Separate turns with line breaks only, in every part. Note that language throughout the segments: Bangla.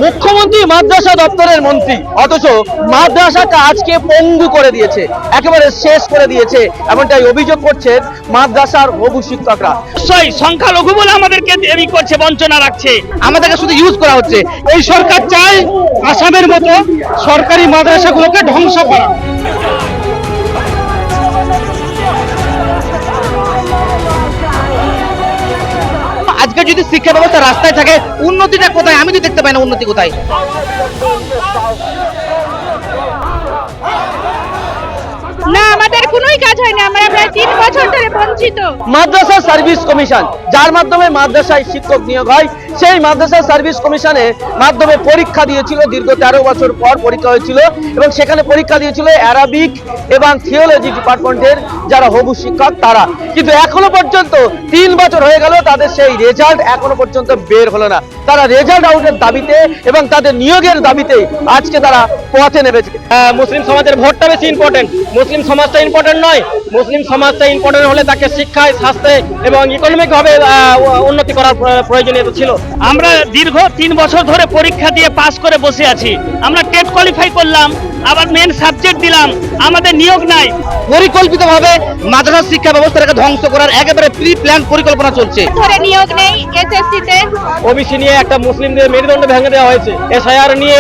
মুখ্যমন্ত্রী মাদ্রাসা দপ্তরের মন্ত্রী, অথচ মাদ্রাসাকে আজকে পঙ্গু করে দিয়েছে, একেবারে শেষ করে দিয়েছে, এমনটাই অভিযোগ করছেন মাদ্রাসার হবু শিক্ষকরা।
নিশ্চয়ই সংখ্যালঘু বলে আমাদেরকে দেরি করছে, বঞ্চনা রাখছে,
আমাদেরকে শুধু ইউজ করা হচ্ছে।
এই সরকার চায় আসামের মতো সরকারি মাদ্রাসাগুলোকে ধ্বংস করা।
আজকে যদি শিক্ষা ব্যবস্থা রাস্তায় থাকে, উন্নতিটা কোথায়? আমি তো দেখতে পাই না উন্নতি কোথায়।
না, আমাদের কোনোই কাজ হয় না, আমরা প্রায় 3 বছর ধরে বঞ্চিত।
মাদ্রাসা সার্ভিস কমিশন, যার মাধ্যমে মাদ্রাসায় শিক্ষক নিয়োগ হয়, সেই মাদ্রাসা সার্ভিস কমিশনের মাধ্যমে পরীক্ষা দিয়েছিল, দীর্ঘ 13 বছর পর পরীক্ষা হয়েছিল, এবং সেখানে পরীক্ষা দিয়েছিল অ্যারাবিক এবং থিওলজি ডিপার্টমেন্টের যারা হবু শিক্ষক তারা। কিন্তু এখনো পর্যন্ত 3 বছর হয়ে গেল, তাদের সেই রেজাল্ট এখনো পর্যন্ত বের হলো না। তারা রেজাল্ট আউটের দাবিতে এবং তাদের নিয়োগের দাবিতে আজকে তারা পথে নেমেছে।
মুসলিম সমাজের ভোটটা বেশি ইম্পর্টেন্ট, মুসলিম সমাজটা ইম্পর্টেন্ট নয়। মুসলিম সমাজটা ইম্পর্টেন্ট হলে তাকে শিক্ষায়, স্বাস্থ্যে এবং ইকোনমিক ভাবে উন্নতি করার প্রয়োজনীয়তা ছিল। আমরা দীর্ঘ 3 বছর ধরে পরীক্ষা দিয়ে পাস করে বসে আছি। আমরা টেট কোয়ালিফাই করলাম, আবার মেন সাবজেক্ট দিলাম, আমাদের নিয়োগ নাই।
পরিকল্পিতভাবে মাদ্রাসা শিক্ষা ব্যবস্থাটাকে ধ্বংস করার একেবারে প্রি প্ল্যান পরিকল্পনা চলছে।
ধরে নিয়োগ নেই এসএসসি তে।
ওবিসি নিয়ে একটা মুসলিমদের মেরুদণ্ড ভেঙে দেওয়া হয়েছে, এসআইআর নিয়ে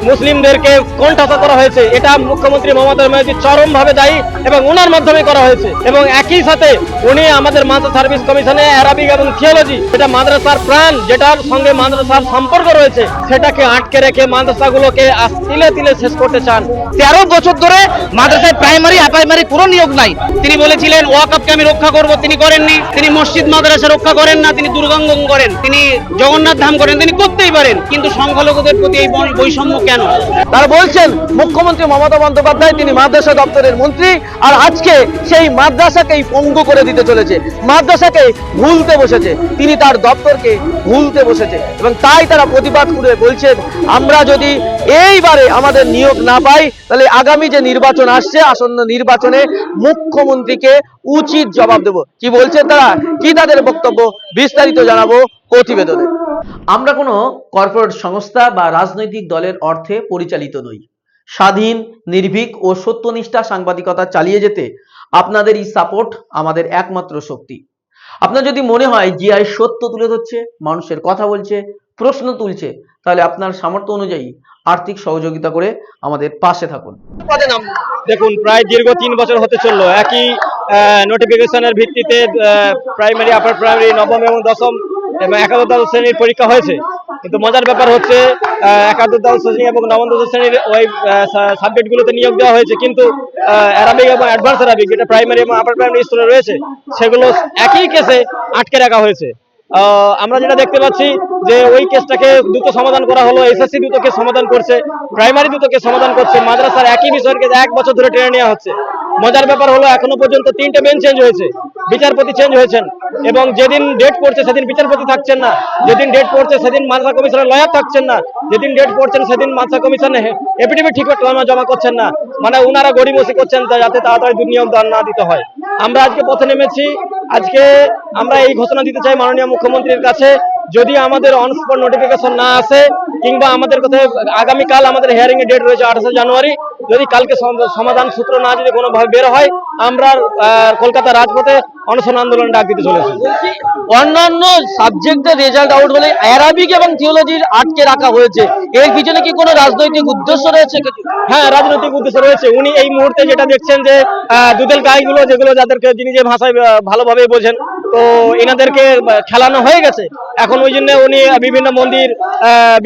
মুসলিমদেরকে কোণঠাসা করা হয়েছে। এটা মুখ্যমন্ত্রী মমতা ব্যানার্জি চরমভাবে দায়ী এবং ওনার মাধ্যমে করা হয়েছে। এবং একই সাথে উনি আমাদের মাদ্রাসা সার্ভিস কমিশনে অ্যারাবিক এবং থিওলজি, এটা মাদ্রাসার প্রাণ, যেটার সঙ্গে মাদ্রাসার সম্পর্ক রয়েছে, সেটাকে আটকে রেখে মাদ্রাসাগুলোকে তিলে তিলে শেষ করতে চান।
13 বছর ধরে মাদ্রাসায় প্রাইমারি প্রাইমারি কোনো নিয়োগ নাই।
তিনি বলেছিলেন ওয়াকফকে আমি রক্ষা করব, তিনি করেননি। তিনি মসজিদ মাদ্রাসা রক্ষা করেন না, তিনি দুর্গাঙ্গন করেন, তিনি জগন্নাথ ধাম করেন, তিনি করতেই পারেন, কিন্তু সংখ্যালঘুদের প্রতি এই বৈষম্য কেন?
তারা বলছেন মুখ্যমন্ত্রী মমতা বন্দ্যোপাধ্যায় তিনি মাদ্রাসা দপ্তরের মন্ত্রী, আর আজকে সেই মাদ্রাসাকেই পঙ্গু করে দিতে চলেছে, মাদ্রাসাকে ভুলতে বসেছে, তিনি তার দপ্তরকে ভুলতে বসেছে। এবং তাই তারা প্রতিবাদ করে বলছেন, আমরা যদি এইবারে আমাদের নিয়োগ না পাই, তাহলে আগামী যে নির্বাচন আসছে, আসন্ন নির্বাচনে মুখ্যমন্ত্রীকে উচিত জবাব দেব। কি বলছেন তারা, কি তাদের বক্তব্য, বিস্তারিত জানাবো প্রতিবেদনে। আমরা কোনো কর্পোরেট সংস্থা বা রাজনৈতিক দলের অর্থে পরিচালিত নই। স্বাধীন, নির্ভীক ও সত্যনিষ্ঠা সাংবাদিকতা চালিয়ে যেতে আপনাদের এই সাপোর্ট আমাদের একমাত্র শক্তি। আপনার যদি মনে হয় জিআই সত্য তুলে ধরছে, মানুষের কথা বলছে, প্রশ্ন তুলছে, তাহলে আপনার সামর্থ্য অনুযায়ী আর্থিক সহযোগিতা করে আমাদের পাশে থাকুন।
দেখুন, প্রায় দীর্ঘ 3 বছর হতে চললো একই নোটিফিকেশনের ভিত্তিতে প্রাইমারি, আপার প্রাইমারি, নবম এবং দশম এবং একাদশ দ্বাদশ শ্রেণীর পরীক্ষা হয়েছে। কিন্তু মজার ব্যাপার হচ্ছে একাদশ দ্বাদশ শ্রেণী এবং নবম দশম শ্রেণীর ওই সাবজেক্টগুলোতে নিয়োগ দেওয়া হয়েছে, কিন্তু অ্যারাবিক এবং অ্যাডভান্স অ্যারাবিক, যেটা প্রাইমারি এবং আপার প্রাইমারি স্তরে রয়েছে, সেগুলো একই কেসে আটকে রাখা হয়েছে। আমরা যেটা দেখতে পাচ্ছি যে ওই কেসটাকে দ্রুত সমাধান করা হলো, এসএসসি দ্রুত কেস সমাধান করছে, প্রাইমারি দ্রুত কেস সমাধান করছে, মাদ্রাসার একই বিষয়কে 1 বছর ধরে টেনে নেওয়া হচ্ছে। মজার ব্যাপার হলো এখনো পর্যন্ত 3টে বেঞ্চ চেঞ্জ হয়েছে, বিচারপতি চেঞ্জ হয়েছেন, এবং যেদিন ডেট পড়ছে সেদিন বিচারপতি থাকছেন না, যেদিন ডেট পড়ছে সেদিন মাদ্রাসা কমিশনের লয়ার থাকছেন না, যেদিন ডেট পড়ছেন সেদিন মাদ্রাসা কমিশনে এফিডেভিট ঠিক জমা করছেন না। মানে ওনারা গড়িমসি করছেন যাতে তাড়াতাড়ি নিয়োগ না দিতে হয়। আমরা আজকে পথে নেমেছি। আজকে আমরা এই ঘোষণা দিতে চাই মাননীয় মুখ্যমন্ত্রীর কাছে, যদি আমাদের অন স্পট নোটিফিকেশন না আসে, কিংবা আমাদের কাছে আগামীকাল আমাদের হিয়ারিং এর ডেট রয়েছে 28 জানুয়ারি, যদি কালকে সমাধান সূত্র না যদি কোনোভাবে বের হয়, আমরা কলকাতা রাজপথে অনশন আন্দোলন ডাক দিতে চলেছি।
অন্যান্য সাবজেক্টের রেজাল্ট আউট হলে অ্যারাবিক এবং থিওলজির আটকে রাখা হয়েছে, এর পিছনে কি কোনো রাজনৈতিক উদ্দেশ্য রয়েছে?
হ্যাঁ, রাজনৈতিক উদ্দেশ্য রয়েছে। উনি এই মুহূর্তে যেটা দেখছেন যে দুধেল গাইগুলো, যেগুলো যাদেরকে যিনি যে ভাষায় ভালোভাবে বোঝেন, তো এনাদেরকে খেলানো হয়ে গেছে। এখন ওই জন্য উনি বিভিন্ন মন্দির,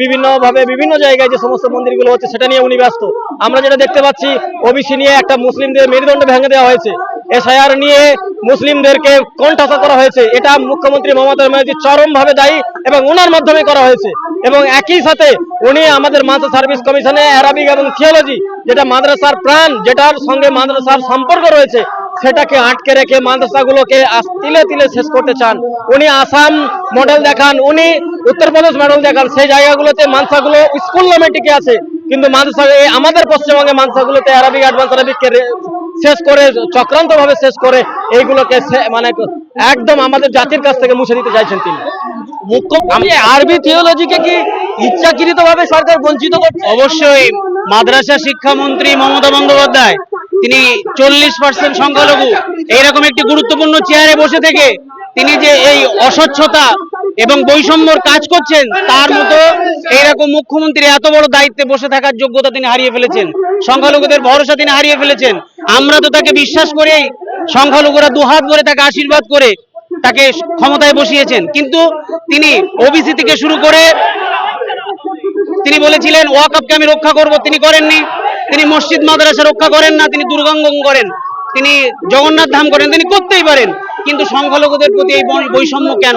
বিভিন্নভাবে বিভিন্ন জায়গায় যে সমস্ত মন্দিরগুলো হচ্ছে সেটা নিয়ে উনি ব্যস্ত। আমরা যেটা দেখতে পাচ্ছি, ওবিসি নিয়ে একটা মুসলিমদের মেরুদণ্ড ভেঙে দেওয়া হয়েছে, এসআইআর নিয়ে মুসলিমদেরকে কোণঠাসা করা হয়েছে। এটা মুখ্যমন্ত্রী মমতা ব্যানার্জি চরমভাবে দায়ী এবং ওনার মাধ্যমে করা হয়েছে। এবং একই সাথে উনি আমাদের মাদ্রাসা সার্ভিস কমিশনে অ্যারাবিক এবং থিওলজি, যেটা মাদ্রাসার প্রাণ, যেটার সঙ্গে মাদ্রাসার সম্পর্ক রয়েছে, সেটাকে আটকে রেখে মাদ্রাসাগুলোকে তিলে তিলে শেষ করতে চান। উনি আসাম মডেল দেখান, উনি উত্তরপ্রদেশ মডেল দেখান, সেই জায়গাগুলোতে মাদ্রাসাগুলো স্কুল নামে টিকে আছে, কিন্তু মাদ্রাসা আমাদের পশ্চিমবঙ্গে মাদ্রাসাগুলোতে অ্যারাবিক, অ্যাডভান্স অ্যারাবিককে শেষ করে, চক্রান্ত ভাবে শেষ করে এইগুলোকে মানে একদম আমাদের জাতির কাছ থেকে মুছে দিতে চাইছেন তিনি।
আরবি থিওলজিকে কি ইচ্ছাকৃতভাবে সরকার বঞ্চিত করছে।
অবশ্যই মাদ্রাসা শিক্ষামন্ত্রী মমতা বন্দ্যোপাধ্যায় তিনি 40% সংখ্যালঘু এইরকম একটি গুরুত্বপূর্ণ চেয়ারে বসে থেকে তিনি যে এই অস্বচ্ছতা এবং বৈষম্যর কাজ করছেন, তার মতো এইরকম মুখ্যমন্ত্রী এত বড় দায়িত্বে বসে থাকার যোগ্যতা তিনি হারিয়ে ফেলেছেন। সংখ্যালঘুদের ভরসা তিনি হারিয়ে ফেলেছেন। আমরা তো তাকে বিশ্বাস করেই সংখ্যালঘুরা দুহাত ভরে তাকে আশীর্বাদ করে তাকে ক্ষমতায় বসিয়েছেন, কিন্তু তিনি ওবিসি থেকে শুরু করে তিনি বলেছিলেন ওয়াকফকে আমি রক্ষা করব, তিনি করেননি। তিনি মসজিদ মাদ্রাসা রক্ষা করেন না, তিনি দুর্গাঙ্গন করেন। তিনি জগন্নাথ ধাম করেন, তিনি করতেই পারেন, কিন্তু সংখ্যালঘুদের প্রতি এই বৈষম্য কেন?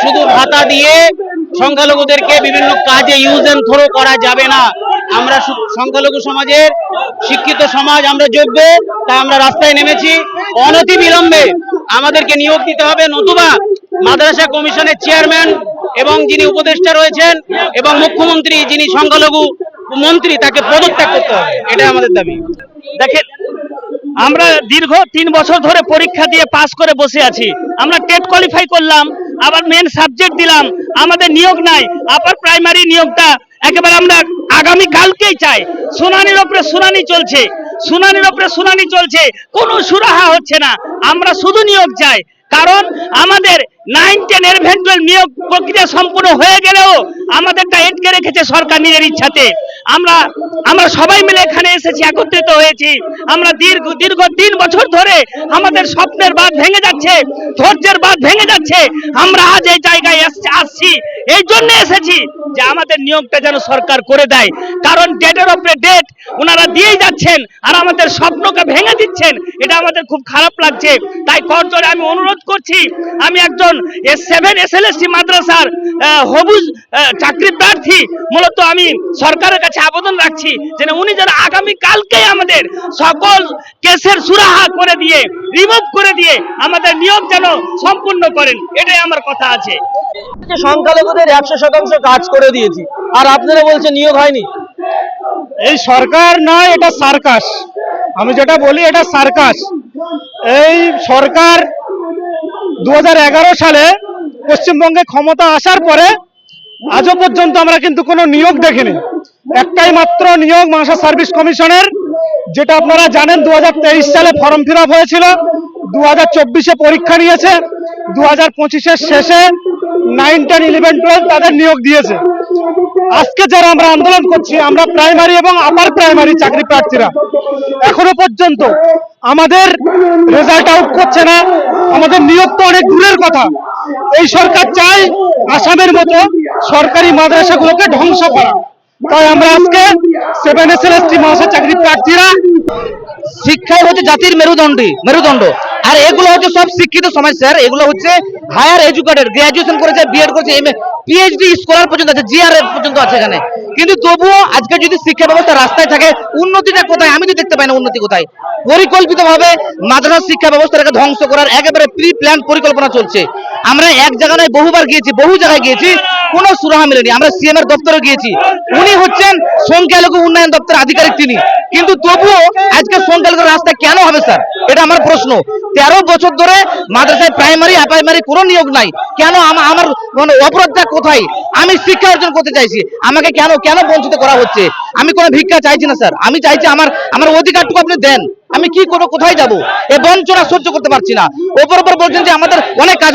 শুধু ভাতা দিয়ে সংখ্যালঘুদেরকে বিভিন্ন কাজে ইউজ এন্ড থ্রো করা যাবে না। আমরা সংখ্যালঘু সমাজের শিক্ষিত সমাজ, আমরা যোগ্য, তাই আমরা রাস্তায় নেমেছি। অনতি বিলম্বে আমাদেরকে নিয়োগ দিতে হবে, নতুবা মাদ্রাসা কমিশনের চেয়ারম্যান এবং যিনি উপদেষ্টা রয়েছেন এবং মুখ্যমন্ত্রী যিনি সংখ্যালঘু মন্ত্রী তাকে পদত্যাগ করতে হবে, এটাই আমাদের দাবি।
দেখেন, আমরা দীর্ঘ 3 বছর ধরে পরীক্ষা দিয়ে পাস করে বসে আছি। আমরা টেট কোয়ালিফাই করলাম, আবার মেন সাবজেক্ট দিলাম, আমাদের নিয়োগ নাই। আপার প্রাইমারি নিয়োগটা একেবারে আমরা আগামী কালকেই চাই। শুনানির উপরে শুনানি চলছে, কোনো সুরাহা হচ্ছে না। আমরা শুধু নিয়োগ চাই, কারণ আমাদের 9-10 এভেন্টুয়াল নিয়োগ প্রক্রিয়া সম্পূর্ণ হয়ে গেলেও আমাদেরটা আটকে রেখেছে সরকার নিজের ইচ্ছাতে। আমরা সবাই মিলে এখানে এসেছি, একত্রিত হয়েছি। আমরা দীর্ঘ 3 বছর ধরে আমাদের স্বপ্নের বাঁধ ভেঙে যাচ্ছে, ধৈর্যের বাঁধ ভেঙে যাচ্ছে। আমরা আজ এই জায়গায় আসছি, এই জন্য এসেছি যে আমাদের নিয়োগটা যেন সরকার করে দেয়, কারণ ডেটের উপরে ডেট ওনারা দিয়েই যাচ্ছেন আর আমাদের স্বপ্নকে ভেঙে দিচ্ছেন। এটা আমাদের খুব খারাপ লাগছে। তাই করজোড়ে আমি অনুরোধ করছি, আমি একজন S7 SLST মাদ্রাসার হবু চাকরি প্রার্থী, মূলত আমি সরকারের কাছে আবেদন রাখছি যেন উনি যেন আগামী কালকেই আমাদের সকল কেসের সুরাহা করে দিয়ে, রিমুভ করে দিয়ে আমাদের নিয়োগ যেন সম্পূর্ণ করেন, এটাই আমার কথা আছে।
সংখ্যালঘুদের 100% কাজ করে দিয়েছি, আর আপনারা বলছেন নিয়োগ হয়নি।
এই সরকার নয়, এটা সার্কাস। আমি যেটা বলি এটা সার্কাস। এই সরকার 2011 সালে পশ্চিমবঙ্গে ক্ষমতা আসার পরে আজও পর্যন্ত আমরা কিন্তু কোনো নিয়োগ দেখিনি। একটাই মাত্র নিয়োগ মাদ্রাসা সার্ভিস কমিশনের, যেটা আপনারা জানেন 2023 সালে ফর্ম ফিল আপ হয়েছিল, 2024-এ পরীক্ষা নিয়েছে, 2025-এর শেষে 9, 10, 11, 12 তাদের নিয়োগ দিয়েছে। আজকে যারা আমরা আন্দোলন করছি, আমরা প্রাইমারি এবং আপার প্রাইমারি চাকরি প্রার্থীরা, এখনো পর্যন্ত আমাদের রেজাল্ট আউট করছে না। আমাদের নিয়োগ তো অনেক দূরের কথা। এই সরকার চায় আসামের মতো সরকারি মাদ্রাসাগুলোকে ধ্বংস করা। তাই আমরা আজকে 7 SLST মাদ্রাসা চাকরি প্রার্থীরা,
শিক্ষাই হচ্ছে জাতির মেরুদণ্ড, আর এগুলো হচ্ছে সব শিক্ষিত সমাজ স্যার। এগুলো হচ্ছে হায়ার এডুকেটেড, গ্রাজুয়েশন করেছে, বিএড করেছে, PhD স্কলার পর্যন্ত আছে, GRF পর্যন্ত আছে এখানে। কিন্তু তবুও আজকে যদি শিক্ষা ব্যবস্থা রাস্তায় থাকে, উন্নতিটা কোথায়? আমি তো দেখতে পাই না উন্নতি কোথায়। পরিকল্পিতভাবে মাদ্রাসা শিক্ষা ব্যবস্থাটাকে ধ্বংস করার একেবারে প্রি প্ল্যান পরিকল্পনা চলছে। আমরা এক জায়গায় নয়, বহুবার গিয়েছি, বহু জায়গায় গিয়েছি, কোনো সুরাহা মেলেনি। আমরা CM এর দপ্তরে গিয়েছি, উনি হচ্ছেন সংখ্যালঘু উন্নয়ন দপ্তরের আধিকারিক তিনি, কিন্তু তবুও আজকে সংখ্যালঘু রাস্তায় কেন হবে স্যার? এটা আমার প্রশ্ন। 13 বছর ধরে মাদ্রাসায় প্রাইমারি প্রাইমারি কোনো নিয়োগ নাই, কেন? আমার মানে অপরাধটা কোথায়? আমি শিক্ষা অর্জন করতে চাইছি, আমাকে কেন কেন বঞ্চিত করা হচ্ছে? আমি কোনো ভিক্ষা চাইছি না স্যার, আমি চাইছি আমার অধিকারটুকু আপনি দেন। আমি কি করবো, কোথায় যাবো? এই বঞ্চনা সহ্য করতে পারছি না। ওপর বলছেন যে আমাদের অনেক কাজ